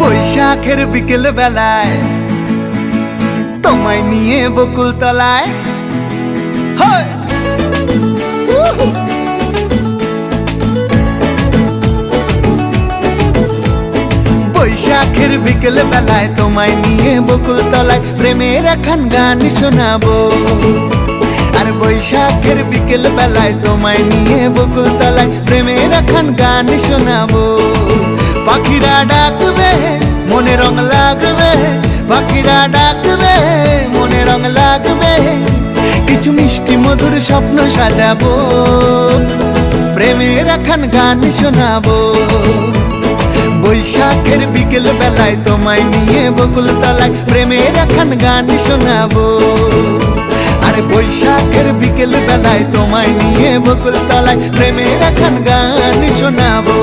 বৈশাখের বিকেল বেলায় তোমায় নিয়ে বকুল তলায় বৈশাখের বিকেল বেলায় তোমায় নিয়ে বকুল তলায় প্রেমের এখন গান শোনাবো। আর বৈশাখের বিকেল বেলায় তোমায় নিয়ে বকুল তলায় প্রেমের এখন গান শোনাবো। পাখিরা ডাকবে মনে রং লাগবে, পাখিরা ডাকবে মনে রং লাগবে, কিছু মিষ্টি মধুর স্বপ্ন সাজাবো, প্রেমের এখন গান শোনাবো। বৈশাখের বিকেল বেলায় তোমায় নিয়ে বকুল তলায় প্রেমের এখন গান শোনাবো। আর বৈশাখের বিকেল বেলায় তোমায় নিয়ে বকুল তলায় প্রেমের এখন গান শোনাবো।